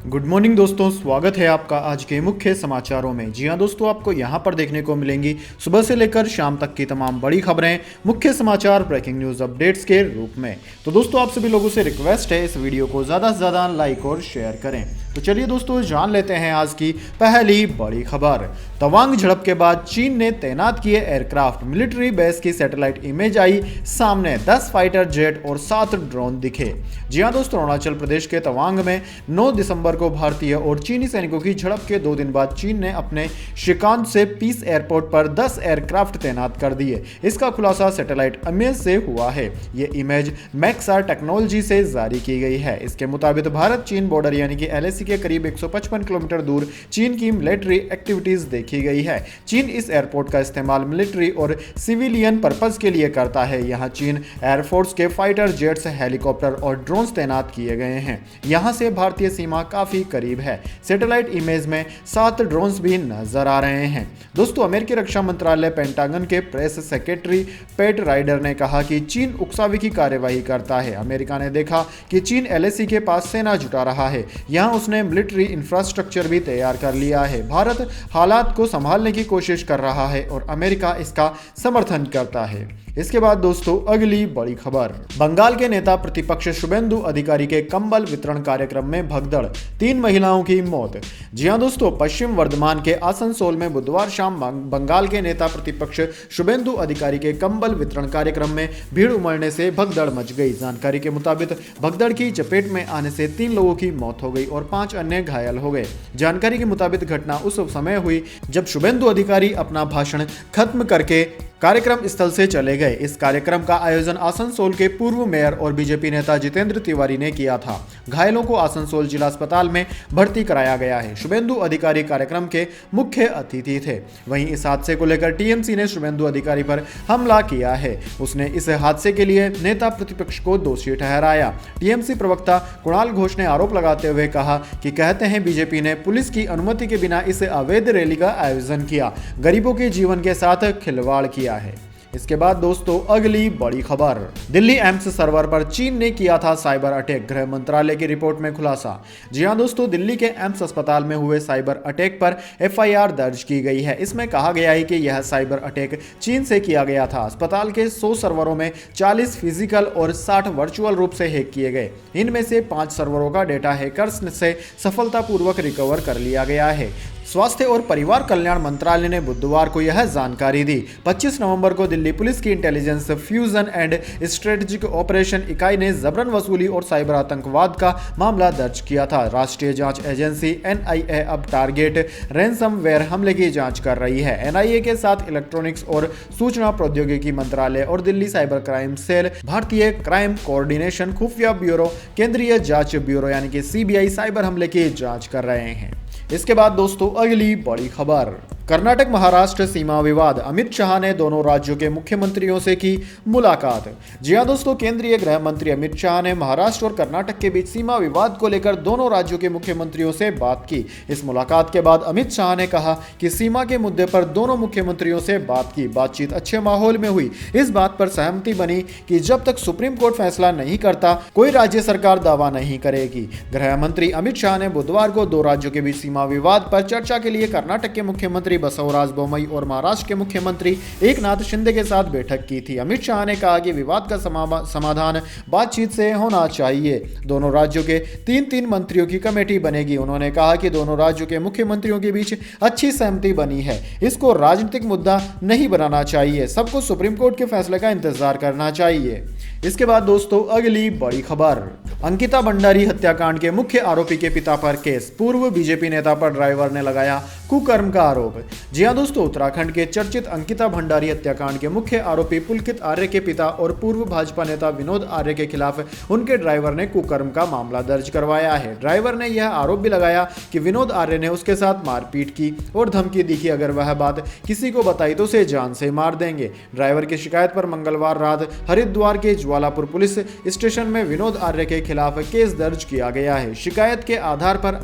Good morning दोस्तों, स्वागत है आपका आज के मुख्य समाचारों में। जी हां दोस्तों, आपको यहां पर देखने को मिलेंगी सुबह से लेकर शाम तक की तमाम बड़ी खबरें, मुख्य समाचार, ब्रेकिंग न्यूज अपडेट्स के रूप में। तो दोस्तों, आप सभी लोगों से रिक्वेस्ट है इस वीडियो को ज़्यादा से ज़्यादा लाइक और शेयर करें। तो चलिए दोस्तों, जान लेते हैं आज की पहली बड़ी खबर। तवांग झड़प के बाद चीन ने तैनात किए एयरक्राफ्ट, मिलिट्री बेस की सैटेलाइट इमेज आई सामने, 10 फाइटर जेट और 7 ड्रोन दिखे। जी हां दोस्तों, अरुणाचल प्रदेश के तवांग में 9 दिसंबर को भारतीय और चीनी सैनिकों की झड़प के 2 दिन बाद चीन ने अपने शिकांत से पीस एयरपोर्ट पर 10 एयरक्राफ्ट तैनात कर दिए। इसका खुलासा सैटेलाइट इमेज से हुआ है। ये इमेज मैक्सआर टेक्नोलॉजी से जारी की गई है। इसके मुताबिक भारत चीन बॉर्डर यानी कि एलएसी के करीब 155 किलोमीटर दूर चीन की मिलिट्री एक्टिविटीज देखी गई है। चीन इस एयरपोर्ट का इस्तेमाल मिलिट्री और सिविलियन पर्पस के लिए करता है। यहाँ चीन एयरफोर्स के फाइटर जेट्स, हेलीकॉप्टर और ड्रोन्स तैनात किए गए हैं। यहाँ से भारतीय सीमा काफी करीब है। सैटेलाइट इमेज में 7 ड्रोन्स भी नजर आ रहे हैं। दोस्तों, अमेरिकी रक्षा मंत्रालय पेंटागन के प्रेस सेक्रेटरी पैट राइडर ने कहा कि चीन उकसावे की कार्यवाही करता है। अमेरिका ने देखा कि चीन एलएसी के पास सेना जुटा रहा है। यहाँ उसने मिलिट्री इंफ्रास्ट्रक्चर भी तैयार कर लिया है। भारत हालात को संभालने की कोशिश कर रहा है और अमेरिका इसका समर्थन करता है। इसके बाद दोस्तों, अगली बड़ी खबर। बंगाल के नेता प्रतिपक्ष शुभेंदु अधिकारी के कंबल वितरण कार्यक्रम में भगदड़, 3 महिलाओं की मौत। जी हां दोस्तों, पश्चिम वर्धमान के आसनसोल में बुधवार शाम बंगाल के नेता प्रतिपक्ष शुभेंदु अधिकारी के कंबल वितरण कार्यक्रम में भीड़ उमड़ने से भगदड़ मच गई। जानकारी के मुताबिक भगदड़ की चपेट में आने से 3 लोगों की मौत हो गई और 5 अन्य घायल हो गए। जानकारी के मुताबिक घटना उस समय हुई जब शुभेंदु अधिकारी अपना भाषण खत्म करके कार्यक्रम स्थल से चले गए। इस कार्यक्रम का आयोजन आसनसोल के पूर्व मेयर और बीजेपी नेता जितेंद्र तिवारी ने किया था। घायलों को आसनसोल जिला अस्पताल में भर्ती कराया गया है। शुभेंदु अधिकारी कार्यक्रम के मुख्य अतिथि थे। वहीं इस हादसे को लेकर टीएमसी ने शुभेंदु अधिकारी पर हमला किया है। उसने इस हादसे के लिए नेता प्रतिपक्ष को दोषी ठहराया। टीएमसी प्रवक्ता कुणाल घोष ने आरोप लगाते हुए कहा कि कहते हैं बीजेपी ने पुलिस की अनुमति के बिना इस अवैध रैली का आयोजन किया, गरीबों के जीवन के साथ खिलवाड़ किया है। इसके बाद दोस्तों, अगली बड़ी खबर। दिल्ली एम्स सर्वर पर चीन ने किया था साइबर अटैक, गृह मंत्रालय की रिपोर्ट में खुलासा। जी हां दोस्तों, दिल्ली के एम्स अस्पताल में हुए साइबर अटैक पर एफआईआर दर्ज की गई है। इसमें कहा गया है कि यह साइबर अटैक चीन से किया गया था। अस्पताल के 100 सर्वरों में 40 फिजिकल और 60 वर्चुअल रूप से हैक किए गए। इनमें से 5 सर्वरों का डेटा हैकर्स से सफलतापूर्वक रिकवर कर लिया गया है। स्वास्थ्य और परिवार कल्याण मंत्रालय ने बुधवार को यह जानकारी दी। 25 नवंबर को दिल्ली पुलिस की intelligence fusion and strategic operation इकाई ने जबरन वसूली और साइबर आतंकवाद का मामला दर्ज किया था। राष्ट्रीय जांच एजेंसी एनआईए अब टारगेट रैंसमवेयर हमले की जांच कर रही है। एनआईए के साथ इलेक्ट्रॉनिक्स और सूचना प्रौद्योगिकी मंत्रालय और दिल्ली साइबर क्राइम सेल, भारतीय क्राइम कोऑर्डिनेशन खुफिया ब्यूरो, केंद्रीय जांच ब्यूरो यानी कि सीबीआई साइबर हमले की जांच कर रहे हैं। इसके बाद दोस्तों, अगली बड़ी खबर। कर्नाटक महाराष्ट्र सीमा विवाद, अमित शाह ने दोनों राज्यों के मुख्यमंत्रियों से की मुलाकात। जी हां दोस्तों, केंद्रीय गृह मंत्री अमित शाह ने महाराष्ट्र और कर्नाटक के बीच सीमा विवाद को लेकर दोनों राज्यों के मुख्यमंत्रियों से बात की। इस मुलाकात के बाद अमित शाह ने कहा कि सीमा के मुद्दे पर दोनों मुख्यमंत्रियों से बात की। बातचीत अच्छे माहौल में हुई। इस बात पर सहमति बनी कि जब तक सुप्रीम कोर्ट फैसला नहीं करता, कोई राज्य सरकार दावा नहीं करेगी। गृह मंत्री अमित शाह ने बुधवार को 2 राज्यों के बीच सीमा विवाद पर चर्चा के लिए कर्नाटक के मुख्यमंत्री बसवराज बोम्मई और महाराष्ट्र के मुख्यमंत्री एकनाथ शिंदे के साथ बैठक की थी। अमित शाह ने कहा कि विवाद का समाधान बातचीत से होना चाहिए। दोनों राज्यों के 3-3 मंत्रियों की कमेटी बनेगी। उन्होंने कहा कि दोनों राज्यों के मुख्यमंत्रियों के बीच अच्छी सहमति बनी है। इसको राजनीतिक मुद्दा नहीं बनाना चाहिए। सबको सुप्रीम कोर्ट के फैसले का इंतजार करना चाहिए। इसके बाद दोस्तों, अगली बड़ी खबर। अंकिता भंडारी हत्याकांड के मुख्य आरोपी के पिता पर केस, पूर्व बीजेपी नेता पर ड्राइवर ने लगाया कुकर्म का आरोप। जी हां दोस्तों, उत्तराखंड के चर्चित अंकिता भंडारी हत्याकांड के मुख्य आरोपी पुलकित आर्य के पिता और पूर्व भाजपा नेता विनोद आर्य के खिलाफ उनके ड्राइवर ने कुकर्म का मामला दर्ज करवाया है। ड्राइवर ने यह आरोप भी लगाया कि विनोद आर्य ने उसके साथ मारपीट की और धमकी दी कि अगर वह बात किसी को बताई तो उसे जान से मार देंगे। ड्राइवर की शिकायत पर मंगलवार रात हरिद्वार के ज्वालापुर पुलिस स्टेशन में विनोद आर्य के खिलाफ केस दर्ज किया गया है। शिकायत के आधार पर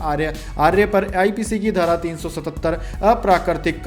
आर्य पर आईपीसी की धारा 377 अप्राकृतिक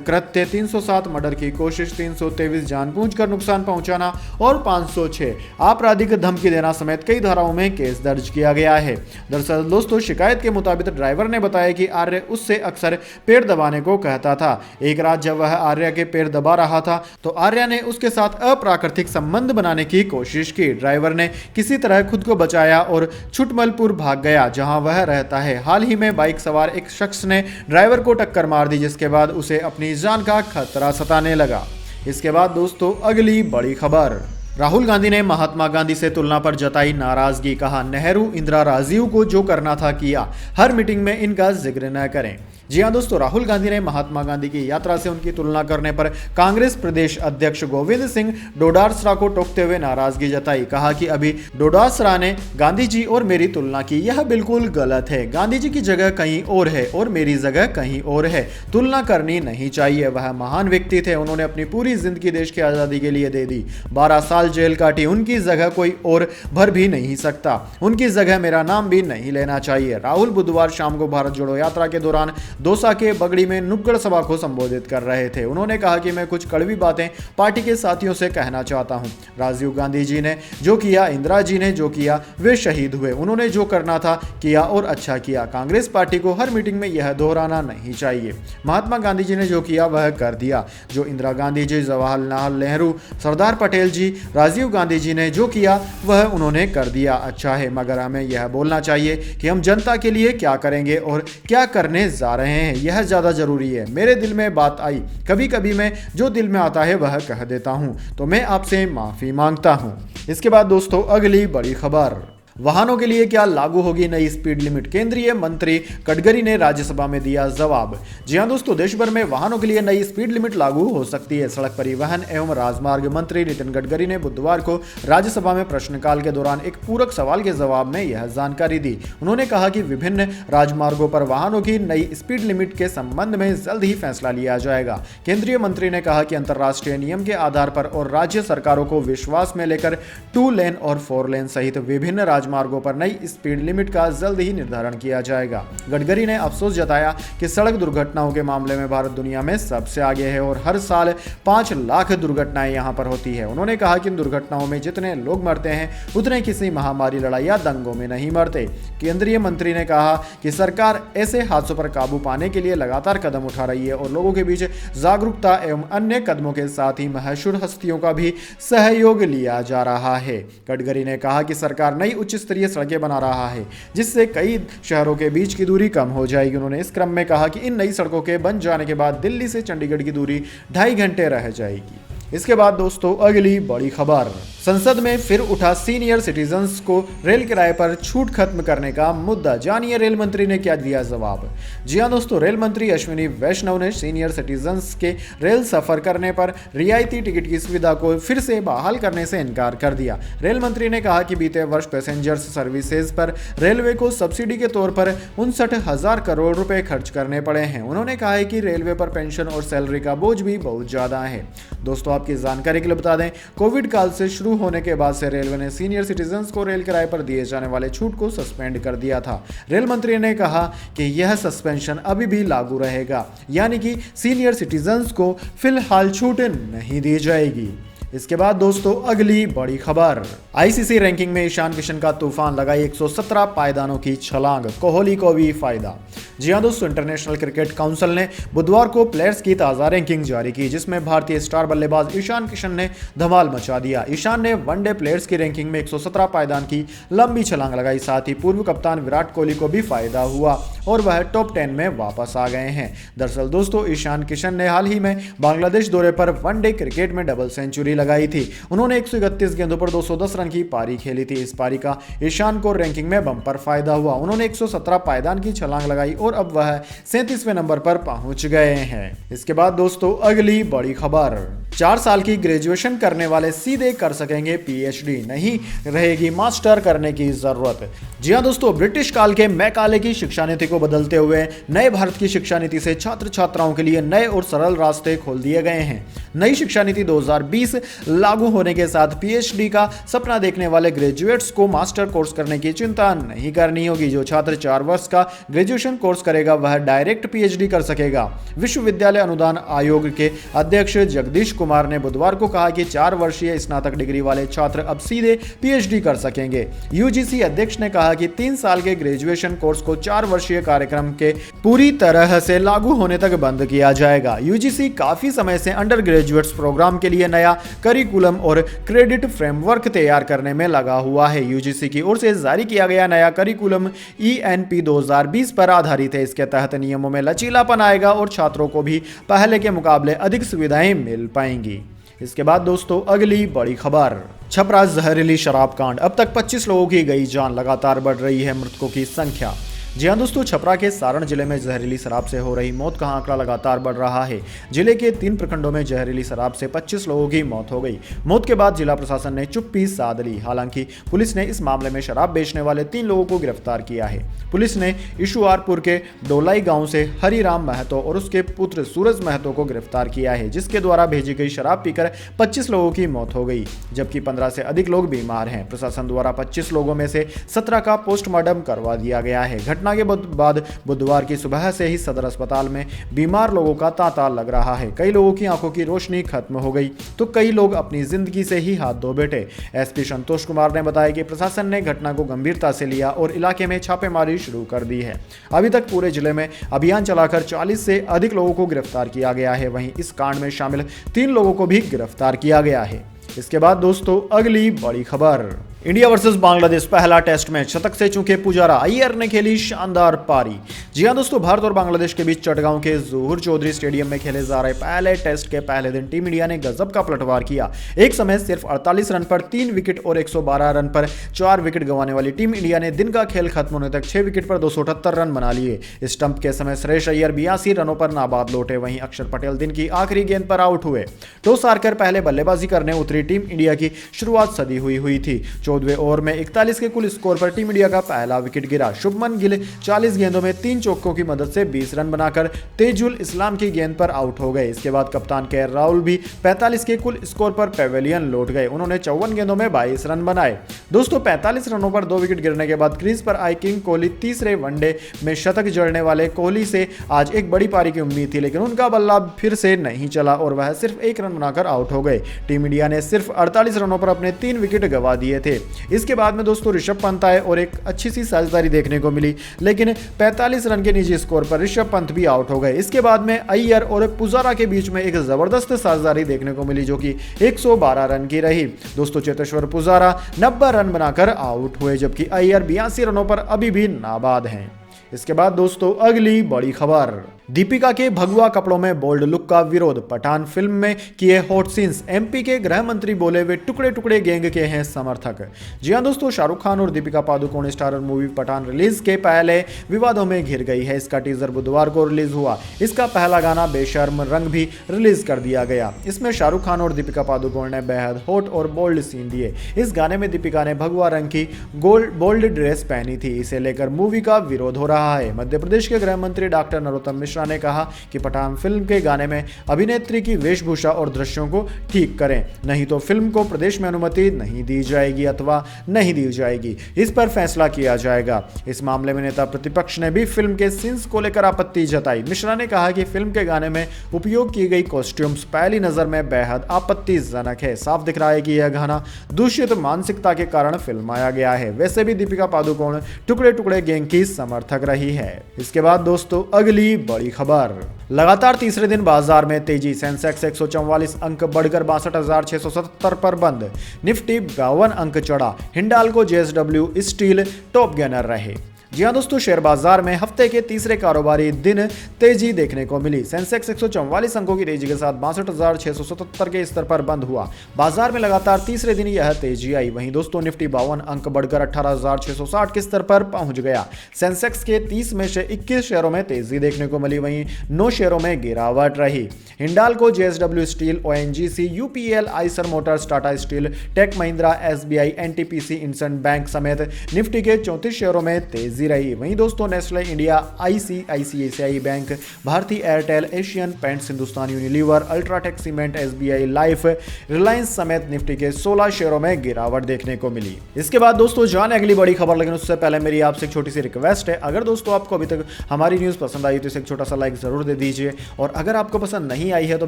कृत्य, 307 मर्डर की कोशिश, 323 जानबूझकर नुकसान पहुंचाना और 506 आपराधिक धमकी देना समेत कई धाराओं में केस दर्ज किया गया है। दरअसल दोस्तों, शिकायत के मुताबिक ड्राइवर ने बताया कि आर्य उससे अक्सर पैर दबाने को कहता था। एक रात जब वह आर्य के पैर दबा रहा था तो आर्य ने उसके साथ अप्राकृतिक संबंध बनाने की कोशिश की। ड्राइवर ने किसी तरह खुद को बचाया और छुटमलपुर भाग गया, जहां वह रहता है। हाल ही में बाइक सवार एक शख्स ने ड्राइवर को टक्कर मार दी, जिसके बाद उसे अपनी जान का खतरा सताने लगा। इसके बाद दोस्तों, अगली बड़ी खबर। राहुल गांधी ने महात्मा गांधी से तुलना पर जताई नाराजगी। कहा, नेहरू, इंदिरा, राजीव को जो करना था किया, हर मीटिंग में इनका जिक्र न करें। जी हां दोस्तों, राहुल गांधी ने महात्मा गांधी की यात्रा से उनकी तुलना करने पर कांग्रेस प्रदेश अध्यक्ष गोविंद सिंह डोटासरा को टोकते हुए नाराजगी जताई। कहा कि अभी डोटासरा ने गांधी जी और मेरी तुलना की, यह बिल्कुल गलत है। गांधी जी की जगह कहीं और है और मेरी जगह कहीं और है। तुलना करनी नहीं चाहिए। वह महान व्यक्ति थे, उन्होंने अपनी पूरी जिंदगी देश की आजादी के लिए दे दी। 12 साल जेल काटी, उनकी जगह कोई और भर भी नहीं सकता। उनकी जगह मेरा नाम भी नहीं लेना चाहिए। राहुल बुधवार शाम को भारत जोड़ो यात्रा के दौरान दौसा के बगड़ी में नुक्कड़ सभा को संबोधित कर रहे थे। उन्होंने कहा कि मैं कुछ कड़वी बातें पार्टी के साथियों से कहना चाहता हूं। राजीव गांधी जी ने जो किया, इंदिरा जी ने जो किया, वे शहीद हुए। उन्होंने जो करना था किया और अच्छा किया। कांग्रेस पार्टी को हर मीटिंग में यह दोहराना नहीं चाहिए। महात्मा गांधी जी ने जो किया वह कर दिया। जो इंदिरा गांधी जी, जवाहरलाल नेहरू, सरदार पटेल जी, राजीव गांधी जी ने जो किया वह उन्होंने कर दिया। अच्छा है, मगर हमें यह बोलना चाहिए कि हम जनता के लिए क्या करेंगे और क्या करने जा रहे हैं, यह ज्यादा जरूरी है। मेरे दिल में बात आई, कभी कभी मैं जो दिल में आता है वह कह देता हूं, तो मैं आपसे माफी मांगता हूं। इसके बाद दोस्तों, अगली बड़ी खबर। वाहनों के लिए क्या लागू होगी नई स्पीड लिमिट? केंद्रीय मंत्री गडकरी ने राज्यसभा में दिया जवाब। जी हां दोस्तों, देश भर में वाहनों के लिए नई स्पीड लिमिट लागू हो सकती है। सड़क परिवहन एवं राजमार्ग मंत्री नितिन गडकरी ने बुधवार को राज्यसभा में प्रश्नकाल के दौरान एक पूरक सवाल के जवाब में यह जानकारी दी। उन्होंने कहा कि विभिन्न राजमार्गों पर वाहनों की नई स्पीड लिमिट के संबंध में जल्द ही फैसला लिया जाएगा। केंद्रीय मंत्री ने कहा कि अंतर्राष्ट्रीय नियम के आधार पर और राज्य सरकारों को विश्वास में लेकर 2 लेन और 4 लेन सहित विभिन्न राजमार्गों पर नई स्पीड लिमिट का जल्द ही निर्धारण किया जाएगा। गडकरी ने अफसोस जताया कि सड़क दुर्घटनाओं के मामले में भारत दुनिया में सबसे आगे है और हर साल 5 लाख दुर्घटनाएं यहां पर होती है। उन्होंने कहा कि इन दुर्घटनाओं में जितने लोग मरते हैं उतने किसी महामारी, लड़ाई या दंगों में नहीं मरते। केंद्रीय मंत्री ने कहा कि सरकार ऐसे हादसों पर काबू पाने के लिए लगातार कदम उठा रही है और लोगों के बीच जागरूकता एवं अन्य कदमों के साथ ही मशहूर हस्तियों का भी सहयोग लिया जा रहा है। गडकरी ने कहा कि सरकार नई उच्च स्तरीय सड़कें बना रहा है, जिससे कई शहरों के बीच की दूरी कम हो जाएगी। उन्होंने इस क्रम में कहा कि इन नई सड़कों के बन जाने के बाद दिल्ली से चंडीगढ़ की दूरी 2.5 घंटे रह जाएगी। इसके बाद दोस्तों, अगली बड़ी खबर। संसद में फिर उठा सीनियर सिटीजन्स को रेल किराए पर छूट खत्म करने का मुद्दा। जानिए रेल मंत्री ने क्या दिया जवाब। जी हां दोस्तों, रेल मंत्री अश्विनी वैष्णव ने सीनियर सिटीजन्स के रेल सफर करने पर रियायती टिकट की सुविधा को फिर से बहाल करने से इनकार कर दिया। रेल मंत्री ने कहा कि बीते वर्ष पैसेंजर्स सर्विसेज पर रेलवे को सब्सिडी के तौर पर 59,000 करोड़ रुपए खर्च करने पड़े हैं। उन्होंने कहा है कि रेलवे पर पेंशन और सैलरी का बोझ भी बहुत ज्यादा है। दोस्तों, आपकी जानकारी के लिए बता दें, कोविड काल से शुरू होने के बाद से रेलवे ने सीनियर सिटीजन्स को रेल किराए पर दिए जाने वाले छूट को सस्पेंड कर दिया था। रेल मंत्री ने कहा कि यह सस्पेंशन अभी भी लागू रहेगा, यानी कि सीनियर सिटीजन्स को फिलहाल छूट नहीं दी जाएगी। इसके बाद दोस्तों, अगली बड़ी खबर। आईसीसी रैंकिंग में ईशान किशन का तूफान, लगाई 117 पायदानों की छलांग, कोहली को भी फायदा। जी हां दोस्तों, इंटरनेशनल क्रिकेट काउंसिल ने बुधवार को प्लेयर्स की ताज़ा रैंकिंग जारी की, जिसमें भारतीय स्टार बल्लेबाज ईशान किशन ने धमाल मचा दिया। ईशान ने वनडे प्लेयर्स की रैंकिंग में 117 पायदान की लंबी छलांग लगाई। साथ ही पूर्व कप्तान विराट कोहली को भी फायदा हुआ और वह टॉप 10 में वापस आ गए हैं। दरअसल दोस्तों, ईशान किशन ने हाल ही में बांग्लादेश दौरे पर वनडे क्रिकेट में डबल सेंचुरी लगाई थी। उन्होंने 131 गेंदों पर 210 रन की पारी खेली थी। इस पारी का ईशान को रैंकिंग में बम्पर फायदा हुआ। उन्होंने 117 पायदान की छलांग लगाई और अब वह 37वें नंबर पर पहुंच गए हैं। इसके बाद दोस्तों, अगली बड़ी खबर। 4 साल की ग्रेजुएशन करने वाले सीधे कर सकेंगे पीएचडी, नहीं रहेगी मास्टर करने की जरूरत। जी हां दोस्तों, ब्रिटिश काल के मैकाले की शिक्षा नीति को बदलते हुए नए भारत की शिक्षा नीति से छात्र छात्राओं के लिए नए और सरल रास्ते खोल दिए गए हैं। नई शिक्षा नीति 2020 लागू होने के साथ पीएचडी का सपना देखने वाले ग्रेजुएट्स को मास्टर कोर्स करने की चिंता नहीं करनी होगी। जो छात्र 4 वर्ष का ग्रेजुएशन कोर्स करेगा वह डायरेक्ट पीएचडी कर सकेगा। विश्वविद्यालय अनुदान आयोग के अध्यक्ष जगदीश कुमार ने बुधवार को कहा कि 4 वर्षीय स्नातक डिग्री वाले छात्र अब सीधे पीएचडी कर सकेंगे। यूजीसी अध्यक्ष ने कहा कि 3 साल के ग्रेजुएशन कोर्स को 4 वर्षीय कार्यक्रम के पूरी तरह से लागू होने तक बंद किया जाएगा। यूजीसी काफी समय से अंडर ग्रेजुएट्स प्रोग्राम के लिए नया करिकुलम और क्रेडिट फ्रेमवर्क तैयार करने में लगा हुआ है। यूजीसी की ओर से जारी किया गया नया करिकुलम ENP 2020 पर आधारित है। इसके तहत नियमों में लचीलापन आएगा और छात्रों को भी पहले के मुकाबले अधिक सुविधाएं मिल पाएंगी। इसके बाद दोस्तों अगली बड़ी खबर, छपरा जहरीली शराब कांड, अब तक 25 लोगों की गई जान, लगातार बढ़ रही है मृतकों की संख्या। जी हां दोस्तों, छपरा के सारण जिले में जहरीली शराब से हो रही मौत का आंकड़ा लगातार बढ़ रहा है। जिले के 3 प्रखंडों में जहरीली शराब से 25 लोगों की मौत हो गई। मौत के बाद जिला प्रशासन ने चुप्पी साध ली। हालांकि पुलिस ने इस मामले में शराब बेचने वाले 3 लोगों को गिरफ्तार किया है। पुलिस ने इशुआरपुर के डोलाई गांव से हरिराम महतो और उसके पुत्र सूरज महतो को गिरफ्तार किया है, जिसके द्वारा भेजी गई शराब पीकर 25 लोगों की मौत हो गई, जबकि 15 से अधिक लोग बीमार हैं। प्रशासन द्वारा 25 लोगों में से 17 का पोस्टमार्टम करवा दिया गया है। घटना के बाद बुधवार की सुबह से ही सदर अस्पताल में बीमार लोगों का तांता लग रहा है। कई लोगों की आंखों की रोशनी खत्म हो गई तो कई लोग अपनी जिंदगी से ही हाथ धो बैठे। एसपी संतोष कुमार ने बताया कि प्रशासन ने घटना को गंभीरता से लिया और इलाके में छापेमारी शुरू कर दी है। अभी तक पूरे जिले में अभियान चलाकर 40 से अधिक लोगों को गिरफ्तार किया गया है। वहीं इस कांड में शामिल 3 लोगों को भी गिरफ्तार किया गया है। इसके बाद दोस्तों अगली बड़ी खबर, इंडिया वर्सेस बांग्लादेश पहला टेस्ट मैच, शतक से चूके पुजारा, अय्यर ने खेली शानदार पारी। जी हां दोस्तों, भारत और बांग्लादेश के बीच चटगांव के ज़ोहर चौधरी स्टेडियम में खेले जा रहे पहले टेस्ट के पहले दिन टीम इंडिया ने गजब का पलटवार किया। एक समय सिर्फ 48 रन पर 3 विकेट और 112 रन पर 4 विकेट गंवाने वाली टीम इंडिया ने दिन का खेल खत्म होने तक 6 विकेट पर 278 रन बना लिए। स्टंप के समय श्रेयस अय्यर 82 रनों पर नाबाद लौटे। वहीं अक्षर पटेल दिन की आखिरी गेंद पर आउट हुए। टॉस हारकर पहले बल्लेबाजी करने उतरी टीम इंडिया की शुरुआत सदी हुई थी। 14वें ओवर में 41 के कुल स्कोर पर टीम इंडिया का पहला विकेट गिरा। शुभमन गिल 40 गेंदों में 3 चौकों की मदद से 20 रन बनाकर तेजुल इस्लाम की गेंद पर आउट हो गए। इसके बाद कप्तान के राहुल भी 45 के कुल स्कोर पर पेवेलियन लौट गए। उन्होंने 54 गेंदों में 22 रन बनाए। दोस्तों 45 रनों पर 2 विकेट गिरने के बाद क्रीज पर आए किंग कोहली। तीसरे वनडे में शतक जड़ने वाले कोहली से आज एक बड़ी पारी की उम्मीद थी, लेकिन उनका बल्ला फिर से नहीं चला और वह सिर्फ 1 रन बनाकर आउट हो गए। टीम इंडिया ने सिर्फ 48 रनों पर अपने 3 विकेट गंवा दिए थे। इसके बाद में दोस्तों ऋषभ पंत आए और एक अच्छी सी साझेदारी देखने को मिली, लेकिन 45 रन के निजी स्कोर पर ऋषभ पंत भी आउट हो गए। इसके बाद में अय्यर और पुजारा के बीच में एक जबरदस्त साझेदारी देखने को मिली, जो कि 112 रन की रही। दोस्तों चेतेश्वर पुजारा 90 रन बनाकर आउट हुए, जबकि अय्यर 82 रनों पर अभी भी नाबाद हैं। इसके बाद दोस्तों अगली बड़ी खबर, दीपिका के भगवा कपड़ों में बोल्ड लुक का विरोध, पठान फिल्म में किए हॉट सीन्स। एमपी के गृह मंत्री बोले वे टुकड़े टुकड़े गैंग के हैं समर्थक। जी हां दोस्तों, शाहरुख खान और Deepika Padukone starrer movie Pathaan release के पहले विवादों में घिर गई है। इसका टीजर बुधवार को रिलीज हुआ। इसका पहला गाना बेशर्म रंग भी रिलीज कर दिया गया। इसमें शाहरुख खान और दीपिका पादुकोण ने बेहद हॉट और बोल्ड सीन दिए। इस गाने में दीपिका ने भगवा रंग की बोल्ड ड्रेस पहनी थी। इसे लेकर मूवी का विरोध हो रहा है। मध्य प्रदेश के गृह मंत्री डॉक्टर नरोत्तम मिश्रा ने कहा कि पठान फिल्म के गाने में अभिनेत्री की वेशभूषा और दृश्यों को ठीक करें, नहीं तो फिल्म को प्रदेश में अनुमति नहीं दी जाएगी अथवा नहीं दी जाएगी। इस पर फैसला किया जाएगा। इस मामले में नेता प्रतिपक्ष ने भी फिल्म के सीन्स को लेकर आपत्ति जताई। मिश्रा ने कहा कि फिल्म के गाने में उपयोग की गई कॉस्ट्यूम्स पहली नजर में बेहद आपत्तिजनक है। साफ दिख रहा है कि यह गाना दूषित मानसिकता के कारण फिल्माया गया है। वैसे भी दीपिका पादुकोण टुकड़े टुकड़े गैंग की समर्थक रही है। इसके बाद दोस्तों अगली बड़ी खबर, लगातार तीसरे दिन बाजार में तेजी, सेंसेक्स 144 अंक बढ़कर 62,677 पर बंद। निफ्टी 52 अंक चढ़ा। Hindalco JSW steel top gainer रहे। जी हां दोस्तों, शेयर बाजार में हफ्ते के तीसरे कारोबारी दिन तेजी देखने को मिली। सेंसेक्स 144 अंकों की तेजी के साथ 62,677 के स्तर पर बंद हुआ। बाजार में लगातार तीसरे दिन यह तेजी आई। वहीं दोस्तों निफ्टी 52 अंक बढ़कर 18,660 के स्तर पर पहुंच गया। सेंसेक्स के 30 में से 21 शेयरों में तेजी देखने को मिली, वहीं 9 शेयरों में गिरावट रही। Hindalco, JSW steel, ONGC, UPL, Eicher motors, Tata steel, tech Mahindra, SBI, NTPC, IndusInd bank समेत निफ्टी के 34 शेयरों में तेजी बिजी रही। वहीं दोस्तों Nestle India, ICICI bank, Bharti Airtel, Asian paints, Hindustan Unilever, UltraTech cement, SBI life, Reliance समेत निफ्टी के 16 शेयरों में गिरावट देखने को मिली। इसके बाद दोस्तों जाने अगली बड़ी खबर, लेकिन उससे पहले मेरी आपसे एक छोटी सी रिक्वेस्ट है, अगर दोस्तों आपको अभी तक हमारी न्यूज़ पसंद आई तो इसे एक छोटा सा लाइक जरूर दे दीजिए, और अगर आपको पसंद नहीं आई है तो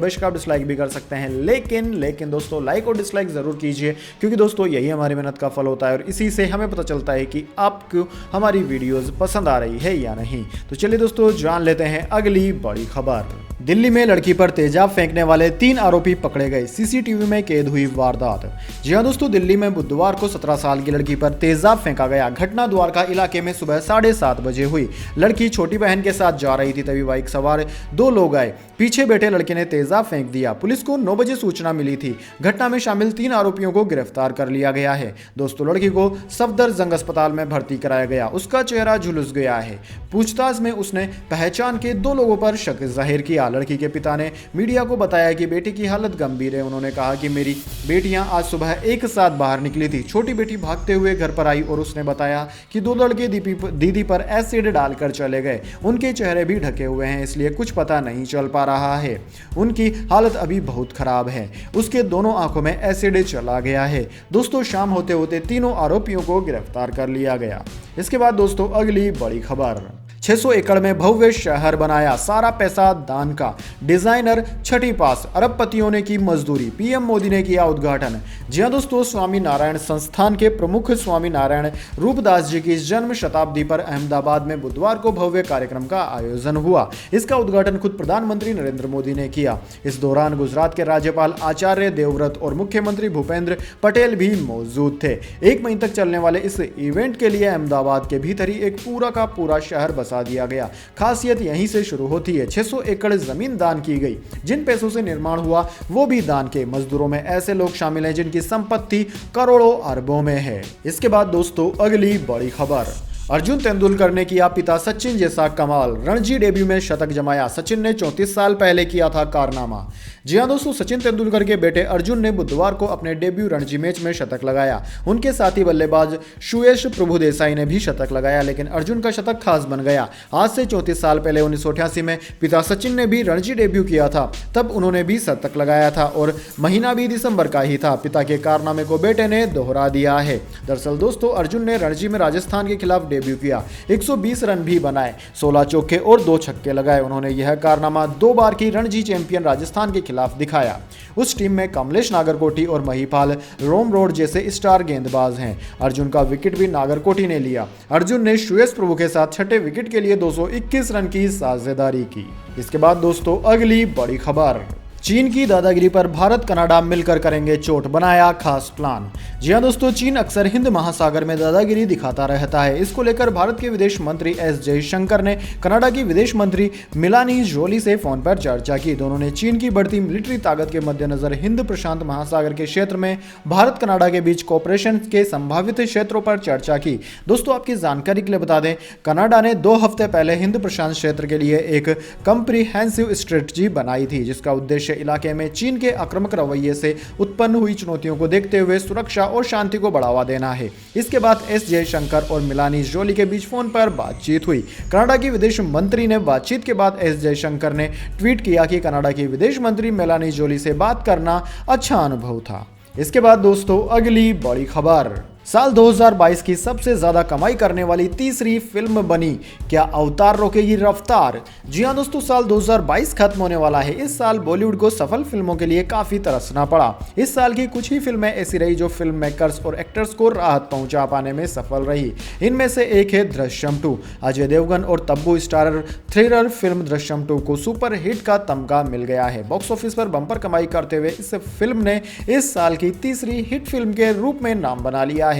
बेशक आप डिसलाइक भी कर सकते हैं, लेकिन दोस्तों लाइक और डिसलाइक जरूर कीजिए, क्योंकि दोस्तों यही हमारी मेहनत का फल होता है और इसी से हमें पता चलता है कि आपको हमारी वीडियोस पसंद आ रही है या नहीं। तो चलिए दोस्तों जान लेते हैं अगली बड़ी खबर। दिल्ली में लड़की पर तेजाब फेंकने वाले 3 आरोपी पकड़े गए, सीसीटीवी में कैद हुई वारदात। जी हां दोस्तों, दिल्ली में बुधवार को 17 साल की लड़की पर तेजाब फेंका गया। घटना द्वारका इलाके में सुबह 7:30 बजे हुई। लड़की छोटी बहन के साथ जा रही थी, तभी बाइक सवार 2 लोग आए, पीछे बैठे लड़के ने तेजाब फेंक दिया। पुलिस को 9 बजे सूचना मिली थी। घटना में शामिल 3 आरोपियों को गिरफ्तार कर लिया गया है। दोस्तों लड़की को सफदरजंग अस्पताल में भर्ती कराया गया। उसका चेहरा झुलस गया है। पूछताछ में उसने पहचान के 2 लोगों पर शक जाहिर किया। लड़की के पिता ने मीडिया को बताया कि बेटी की हालत गंभीर है। उन्होंने कहा कि मेरी बेटियां आज सुबह एक साथ बाहर निकली थी। छोटी बेटी भागते हुए घर पर आई और उसने बताया कि 2 लड़के दीदी पर एसिड डालकर चले गए। उनके चेहरे भी ढके हुए हैं, इसलिए कुछ पता नहीं चल पा रहा है। उनकी हालत अभी बहुत खराब है। उसके दोनों आंखों में एसिड चला गया है। दोस्तों शाम होते होते तीनों आरोपियों को गिरफ्तार कर लिया गया। इसके बाद दोस्तों अगली बड़ी खबर, 600 एकड़ में भव्य शहर बनाया, सारा पैसा दान का, डिजाइनर छठी पास, अरबपतियों ने की मजदूरी, पीएम मोदी ने किया उद्घाटन। जी हां दोस्तों, स्वामी नारायण संस्थान के प्रमुख स्वामी नारायण रूपदास जी की जन्म शताब्दी पर अहमदाबाद में बुधवार को भव्य कार्यक्रम का आयोजन हुआ। इसका उद्घाटन खुद प्रधानमंत्री नरेंद्र मोदी ने किया। इस दौरान गुजरात के राज्यपाल आचार्य देवव्रत और मुख्यमंत्री भूपेंद्र पटेल भी मौजूद थे। 1 महीने तक चलने वाले इस इवेंट के लिए अहमदाबाद के भीतर ही एक पूरा का पूरा शहर बसा दिया गया। खासियत यहीं से शुरू होती है। 600 एकड़ जमीन दान की गई। जिन पैसों से निर्माण हुआ वो भी दान के। मजदूरों में ऐसे लोग शामिल हैं जिनकी संपत्ति करोड़ों अरबों में है। इसके बाद दोस्तों अगली बड़ी खबर, अर्जुन तेंदुलकर ने किया पिता सचिन जैसा कमाल, रणजी डेब्यू में शतक जमाया। सचिन ने 34 साल पहले किया था कारनामा। जी हां दोस्तों, सचिन तेंदुलकर के बेटे अर्जुन ने बुधवार को अपने डेब्यू रणजी मैच में शतक लगाया। उनके साथी बल्लेबाज सुयश प्रभुदेसाई ने भी शतक लगाया, लेकिन अर्जुन का शतक खास बन गया। आज से 34 साल पहले 1988 में पिता सचिन ने भी रणजी डेब्यू किया था। तब उन्होंने भी शतक लगाया था और महीना भी दिसंबर का ही था। पिता के कारनामे को बेटे ने दोहरा दिया है। दरअसल दोस्तों अर्जुन ने रणजी में राजस्थान के खिलाफ डेब्यू किया। 120 रन भी बनाए, 16 चौके और 2 छक्के लगाए। उन्होंने यह कारनामा 2 बार की रणजी चैंपियन राजस्थान के खिलाफ दिखाया। उस टीम में कमलेश नागरकोटी और महिपाल रोमरोड जैसे स्टार गेंदबाज हैं। अर्जुन का विकेट भी नागरकोटी ने लिया। अर्जुन ने सुयश प्रभु के साथ 6ठे विकेट के लिए 221 रन की साझेदारी की। इसके बाद दोस्तों अगली बड़ी खबर, चीन की दादागिरी पर भारत कनाडा मिलकर करेंगे चोट, बनाया खास प्लान। जी हां दोस्तों, चीन अक्सर हिंद महासागर में दादागिरी दिखाता रहता है। इसको लेकर भारत के विदेश मंत्री एस जयशंकर ने कनाडा की विदेश मंत्री मिलानी जोली से फोन पर चर्चा की। दोनों ने चीन की बढ़ती मिलिट्री ताकत के मद्देनजर हिंद प्रशांत महासागर के क्षेत्र में भारत कनाडा के बीच कोऑपरेशन के संभावित क्षेत्रों पर चर्चा की। दोस्तों आपकी जानकारी के लिए बता दें, कनाडा ने 2 हफ्ते पहले हिंद प्रशांत क्षेत्र के लिए एक कंप्रिहेंसिव स्ट्रेटजी बनाई थी, जिसका उद्देश्य इलाके में चीन के आक्रामक रवैये से उत्पन्न हुई चुनौतियों को देखते हुए सुरक्षा और शांति को बढ़ावा देना है। इसके बाद एस जयशंकर और मिलानी जोली के बीच फोन पर बातचीत हुई। कनाडा की विदेश मंत्री ने बातचीत के बाद एस जयशंकर ने ट्वीट किया कि कनाडा की विदेश मंत्री मिलानी जोली से बात करना अच्छा अनुभव था। इसके बाद दोस्तों अगली बड़ी खबर, साल 2022 की सबसे ज्यादा कमाई करने वाली तीसरी फिल्म बनी, क्या अवतार रोकेगी रफ्तार? जी हां दोस्तों, साल 2022 खत्म होने वाला है। इस साल बॉलीवुड को सफल फिल्मों के लिए काफी तरसना पड़ा। इस साल की कुछ ही फिल्में ऐसी रही जो फिल्म मेकर्स और एक्टर्स को राहत पहुंचा पाने में सफल रही। इनमें से एक है दृश्यम 2। अजय देवगन और Tabu starrer thriller film Drishyam 2 को सुपर हिट का तमगा मिल गया है। बॉक्स ऑफिस पर बम्पर कमाई करते हुए इस फिल्म ने इस साल की तीसरी हिट फिल्म के रूप में नाम बना लिया है।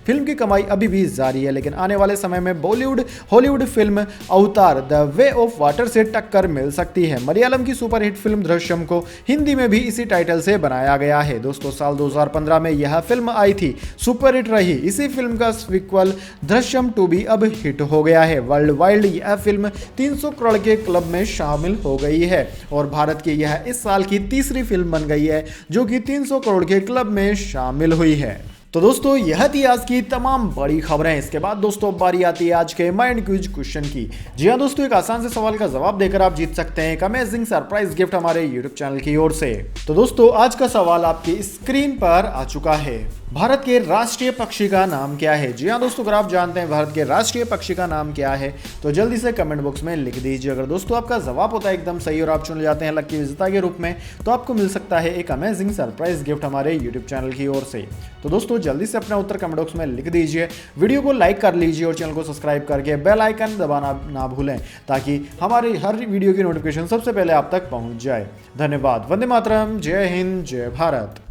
फिल्म की कमाई अभी भी जारी है, लेकिन आने वाले समय में बॉलीवुड हॉलीवुड फिल्म अवतार द वे ऑफ वाटर से टक्कर मिल सकती है। मलयालम की सुपरहिट फिल्म दृश्यम को हिंदी में भी इसी टाइटल से बनाया गया है। दोस्तों साल 2015 में यह फिल्म आई थी, सुपरहिट रही। इसी फिल्म का सीक्वल दृश्यम 2 भी अब हिट हो गया है। वर्ल्ड वाइड यह फिल्म 300 करोड़ के क्लब में शामिल हो गई है और भारत की यह इस साल की तीसरी फिल्म बन गई है जो कि 300 करोड़ के क्लब में शामिल हुई है। तो दोस्तों यह थी आज की तमाम बड़ी खबरें। इसके बाद दोस्तों बारी आती है आज के माइंड क्विज क्वेश्चन की। जी हाँ दोस्तों, एक आसान से सवाल का जवाब देकर आप जीत सकते हैं एक अमेजिंग सरप्राइज गिफ्ट हमारे यूट्यूब चैनल की ओर से। तो दोस्तों आज का सवाल आपकी स्क्रीन पर आ चुका है। भारत के राष्ट्रीय पक्षी का नाम क्या है? जी हाँ दोस्तों, अगर आप जानते हैं भारत के राष्ट्रीय पक्षी का नाम क्या है तो जल्दी से कमेंट बॉक्स में लिख दीजिए। अगर दोस्तों आपका जवाब होता है एकदम सही और आप चुन जाते हैं लकी विजेता के रूप में, तो आपको मिल सकता है एक अमेजिंग सरप्राइज गिफ्ट हमारे यूट्यूब चैनल की ओर से। तो दोस्तों जल्दी से अपना उत्तर कमेंट बॉक्स में लिख दीजिए, वीडियो को लाइक कर लीजिए और चैनल को सब्सक्राइब करके बेल आइकन दबाना ना भूलें ताकि हमारी हर वीडियो की नोटिफिकेशन सबसे पहले आप तक पहुंच जाए। धन्यवाद। वंदे मातरम। जय हिंद, जय भारत।